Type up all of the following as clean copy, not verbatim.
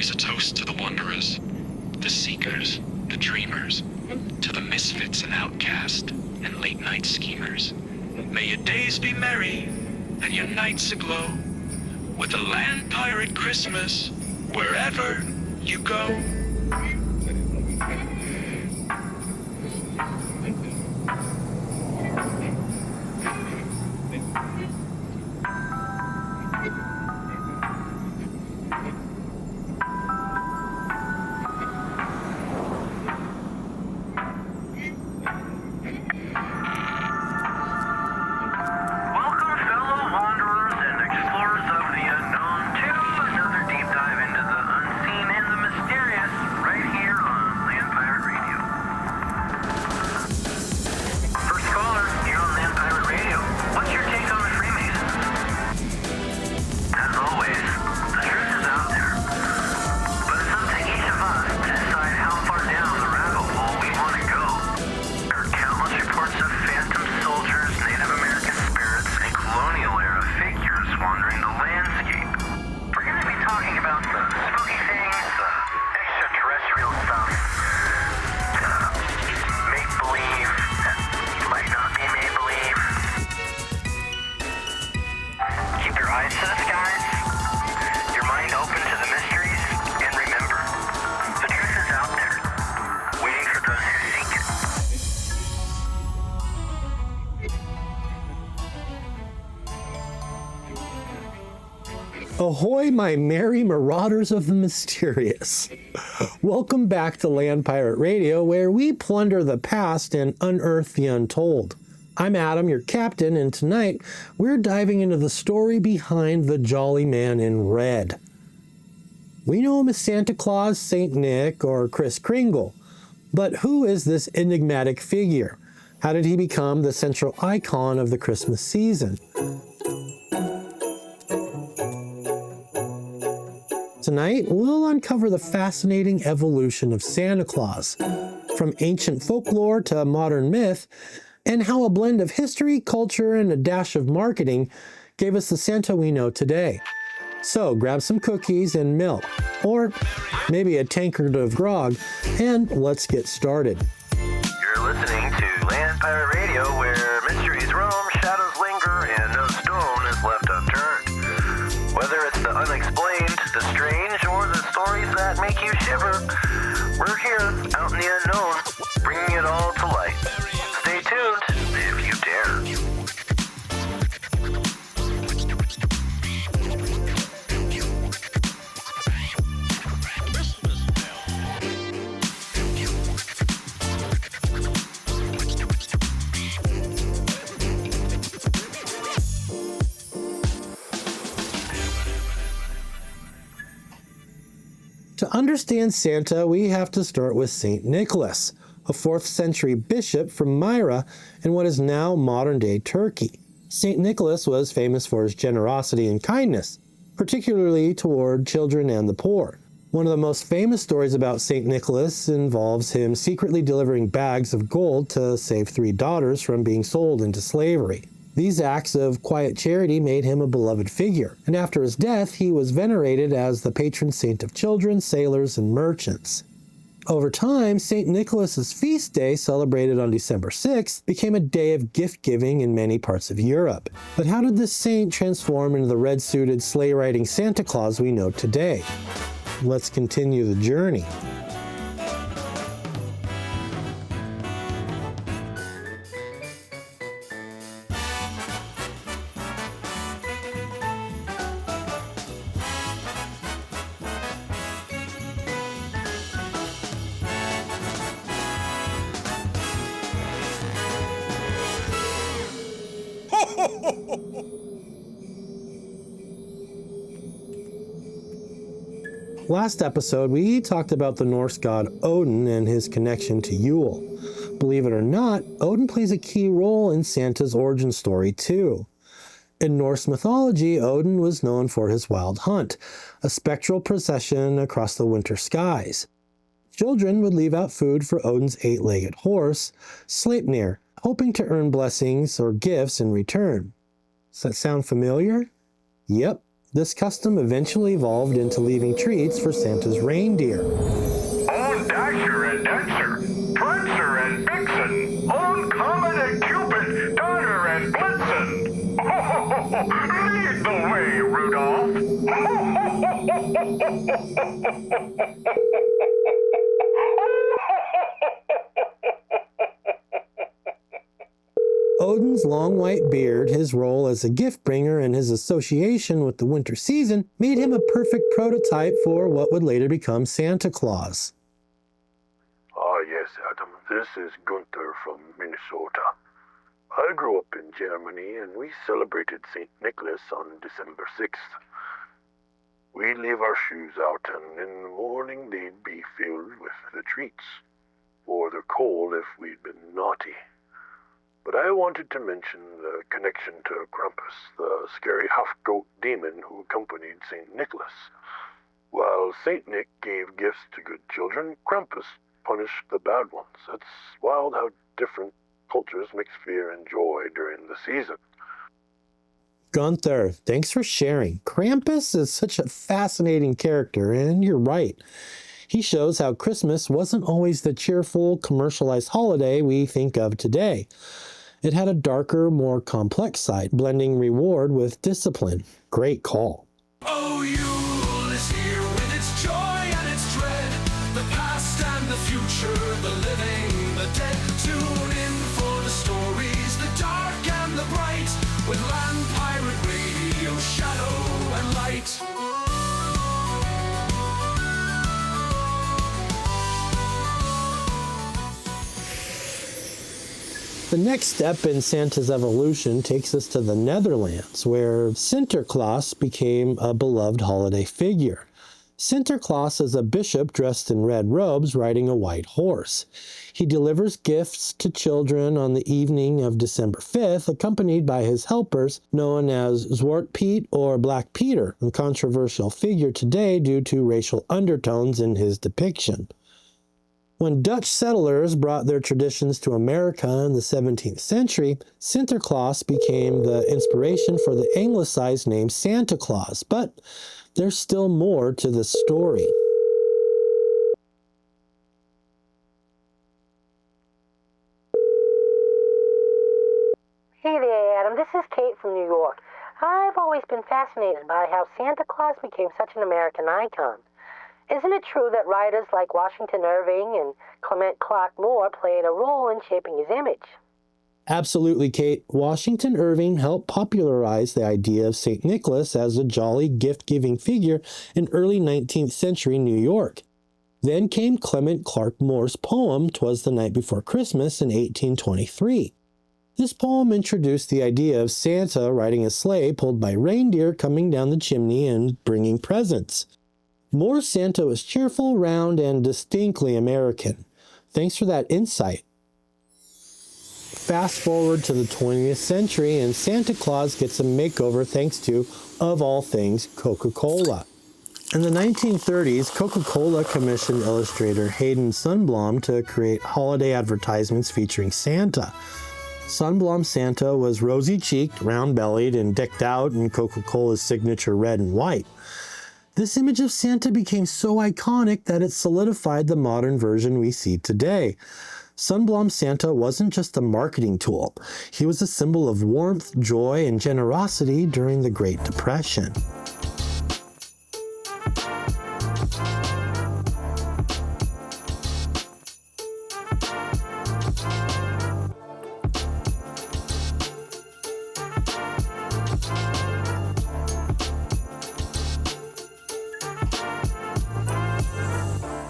raise a toast to the wanderers, the seekers, the dreamers, to the misfits and outcast, and late-night schemers. May your days be merry, and your nights aglow, with a land pirate Christmas, wherever you go. Ahoy, my merry marauders of the mysterious. Welcome back to Land Pirate Radio, where we plunder the past and unearth the untold. I'm Adam, your captain, and tonight we're diving into the story behind the Jolly Man in Red. We know him as Santa Claus, Saint Nick, or Kris Kringle, but who is this enigmatic figure? How did he become the central icon of the Christmas season? Tonight, we'll uncover the fascinating evolution of Santa Claus, from ancient folklore to modern myth, and how a blend of history, culture, and a dash of marketing gave us the Santa we know today. So grab some cookies and milk, or maybe a tankard of grog, and let's get started. You're listening to Land Pirate Radio, where mysteries roam, shadows linger, and no stone is left unturned. Whether it's the unexplained, the strange, or the stories that make you shiver, we're here, out in the unknown, bringing it all to light. Stay tuned, if you dare. To understand Santa, we have to start with St. Nicholas, a 4th century bishop from Myra in what is now modern-day Turkey. St. Nicholas was famous for his generosity and kindness, particularly toward children and the poor. One of the most famous stories about St. Nicholas involves him secretly delivering bags of gold to save 3 daughters from being sold into slavery. These acts of quiet charity made him a beloved figure, and after his death, he was venerated as the patron saint of children, sailors, and merchants. Over time, St. Nicholas's feast day, celebrated on December 6th, became a day of gift-giving in many parts of Europe. But how did this saint transform into the red-suited, sleigh-riding Santa Claus we know today? Let's continue the journey. Last episode, we talked about the Norse god Odin and his connection to Yule. Believe it or not, Odin plays a key role in Santa's origin story too. In Norse mythology, Odin was known for his wild hunt, a spectral procession across the winter skies. Children would leave out food for Odin's 8-legged horse, Sleipnir, hoping to earn blessings or gifts in return. Does that sound familiar? Yep, This custom eventually evolved into leaving treats for Santa's reindeer. On Dasher and Dancer, Prancer and Vixen, on Comet and Cupid, Donner and Blitzen. Lead the way, Rudolph. Odin's long white beard, his role as a gift bringer, and his association with the winter season made him a perfect prototype for what would later become Santa Claus. Ah, yes, Adam. This is Gunther from Minnesota. I grew up in Germany, and we celebrated St. Nicholas on December 6th. We'd leave our shoes out, and in the morning they'd be filled with the treats, or the coal if we'd been naughty. But I wanted to mention the connection to Krampus, the scary half-goat demon who accompanied St. Nicholas. While St. Nick gave gifts to good children, Krampus punished the bad ones. It's wild how different cultures mix fear and joy during the season. Gunther, thanks for sharing. Krampus is such a fascinating character, and you're right. He shows how Christmas wasn't always the cheerful, commercialized holiday we think of today. It had a darker, more complex side, blending reward with discipline. Great call. Oh, Yule is here with its joy and its dread. The past and the future, the living, the dead. Tune in for the stories, the dark and the bright, with Land Pirate Radio, Shadow and Light. The next step in Santa's evolution takes us to the Netherlands, where Sinterklaas became a beloved holiday figure. Sinterklaas is a bishop dressed in red robes riding a white horse. He delivers gifts to children on the evening of December 5th, accompanied by his helpers, known as Zwart Piet or Black Peter, a controversial figure today due to racial undertones in his depiction. When Dutch settlers brought their traditions to America in the 17th century, Sinterklaas became the inspiration for the anglicized name Santa Claus, but there's still more to this story. Hey there, Adam. This is Kate from New York. I've always been fascinated by how Santa Claus became such an American icon. Isn't it true that writers like Washington Irving and Clement Clark Moore played a role in shaping his image? Absolutely, Kate. Washington Irving helped popularize the idea of St. Nicholas as a jolly, gift-giving figure in early 19th century New York. Then came Clement Clark Moore's poem, "'Twas the Night Before Christmas" in 1823. This poem introduced the idea of Santa riding a sleigh pulled by reindeer coming down the chimney and bringing presents. Moore's Santa was cheerful, round, and distinctly American. Thanks for that insight. Fast forward to the 20th century, and Santa Claus gets a makeover thanks to, of all things, Coca-Cola. In the 1930s, Coca-Cola commissioned illustrator Hayden Sundblom to create holiday advertisements featuring Santa. Sundblom's Santa was rosy-cheeked, round-bellied, and decked out in Coca-Cola's signature red and white. This image of Santa became so iconic that it solidified the modern version we see today. Sundblom's Santa wasn't just a marketing tool. He was a symbol of warmth, joy, and generosity during the Great Depression.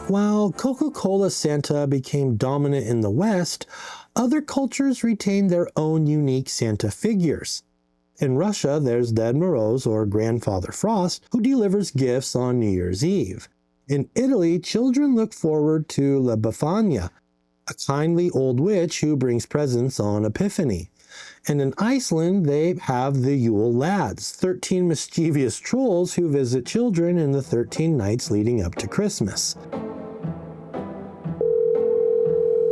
While Coca-Cola Santa became dominant in the West, other cultures retained their own unique Santa figures. In Russia, there's Ded Moroz, or Grandfather Frost, who delivers gifts on New Year's Eve. In Italy, children look forward to La Befana, a kindly old witch who brings presents on Epiphany. And in Iceland, they have the Yule Lads, 13 mischievous trolls who visit children in the 13 nights leading up to Christmas.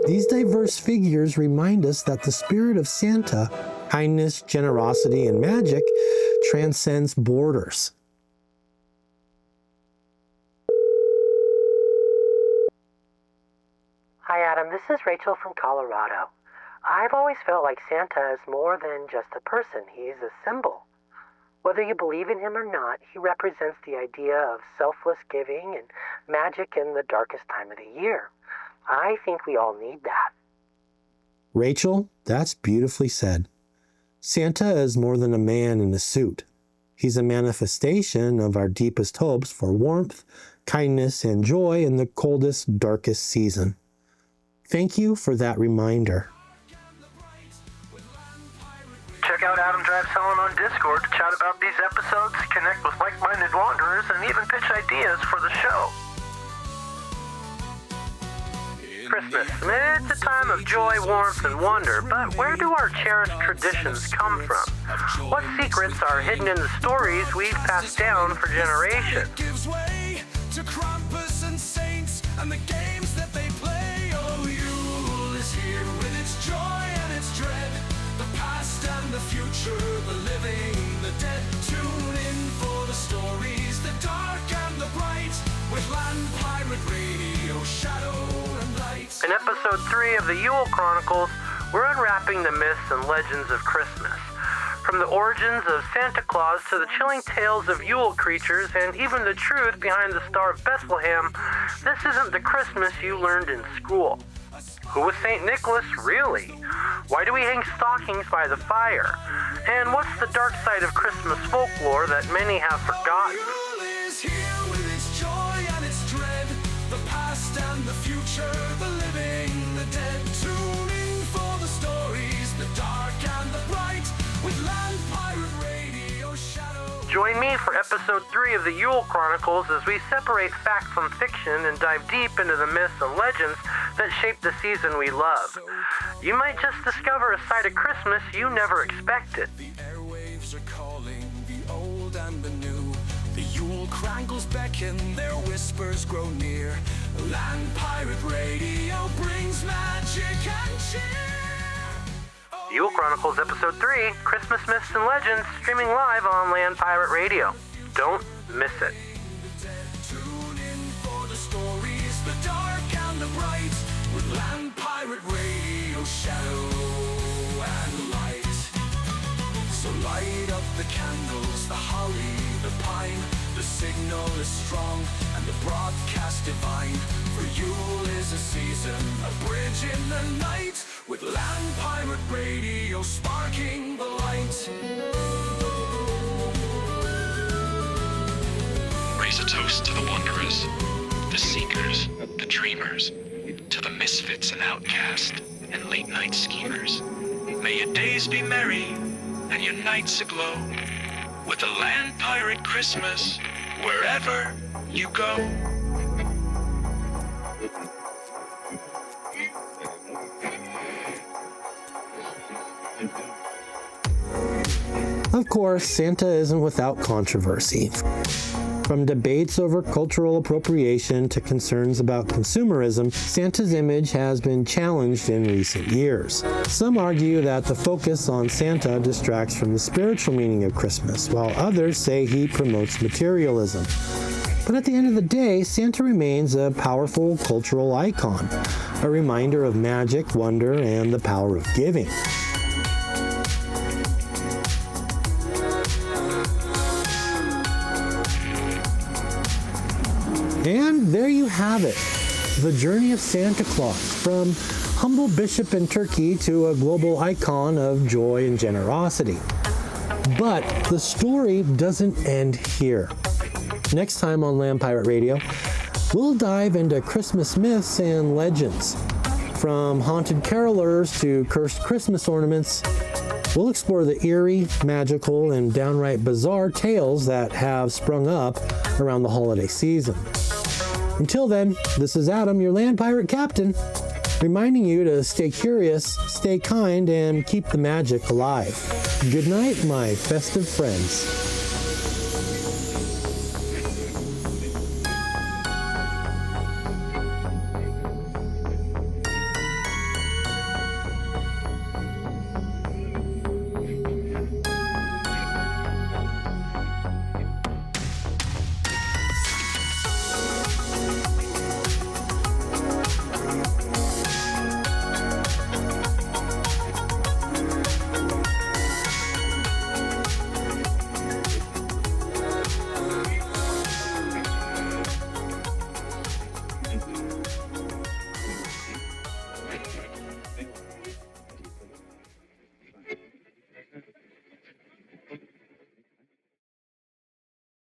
These diverse figures remind us that the spirit of Santa, kindness, generosity, and magic, transcends borders. Hi, Adam. This is Rachel from Colorado. I've always felt like Santa is more than just a person. He's a symbol. Whether you believe in him or not, he represents the idea of selfless giving and magic in the darkest time of the year. I think we all need that. Rachel, that's beautifully said. Santa is more than a man in a suit. He's a manifestation of our deepest hopes for warmth, kindness, and joy in the coldest, darkest season. Thank you for that reminder. Check out Adam Drives Helen on Discord to chat about these episodes, connect with like-minded wanderers, and even pitch ideas for the show. Christmas. It's a time of joy, warmth, and wonder, but where do our cherished traditions come from? What secrets are hidden in the stories we've passed down for generations? Gives way to Krampus and saints and the games that they play. Oh, Yule is here with its joy and its dread. The past and the future, the living, the dead. Tune in for the stories, the dark and the bright, with Land Pirate Radio, Shadow and Light. In episode 3 of the Yule Chronicles, we're unwrapping the myths and legends of Christmas. From the origins of Santa Claus to the chilling tales of Yule creatures and even the truth behind the Star of Bethlehem, this isn't the Christmas you learned in school. Who was St. Nicholas, really? Why do we hang stockings by the fire? And what's the dark side of Christmas folklore that many have forgotten? Yule is here with its joy and its dread. The past and the future, the living, the dead. Tuning for the stories, the dark and the bright, with Land Pirate Radio, Shadow. Join me for episode 3 of the Yule Chronicles as we separate fact from fiction and dive deep into the myths and legends that shape the season we love. You might just discover a side of Christmas you never expected. The airwaves are calling the old and the new. The Yule Chronicles beckon, their whispers grow near. Land Pirate Radio brings magic and cheer. Yule Chronicles Episode 3, Christmas Myths and Legends, streaming live on Land Pirate Radio. Don't miss it. Tune in for the stories, the dark and the bright, with Land Pirate Radio, Shadow and Light. So light up the candles, the holly, the pine. The signal is strong and the broadcast divine. For Yule is a season, a bridge in the night, with Land Pirate Radio sparking the light. Raise a toast to the wanderers, the seekers, the dreamers, to the misfits and outcast, and late night schemers. May your days be merry, and your nights aglow, with a Land Pirate Christmas, wherever you go. Of course, Santa isn't without controversy. From debates over cultural appropriation to concerns about consumerism, Santa's image has been challenged in recent years. Some argue that the focus on Santa distracts from the spiritual meaning of Christmas, while others say he promotes materialism. But at the end of the day, Santa remains a powerful cultural icon, a reminder of magic, wonder, and the power of giving. And there you have it, the journey of Santa Claus, from humble bishop in Turkey to a global icon of joy and generosity. But the story doesn't end here. Next time on Land Pirate Radio, we'll dive into Christmas myths and legends. From haunted carolers to cursed Christmas ornaments, we'll explore the eerie, magical, and downright bizarre tales that have sprung up around the holiday season. Until then, this is Adam, your Land Pirate Captain, reminding you to stay curious, stay kind, and keep the magic alive. Good night, my festive friends. England.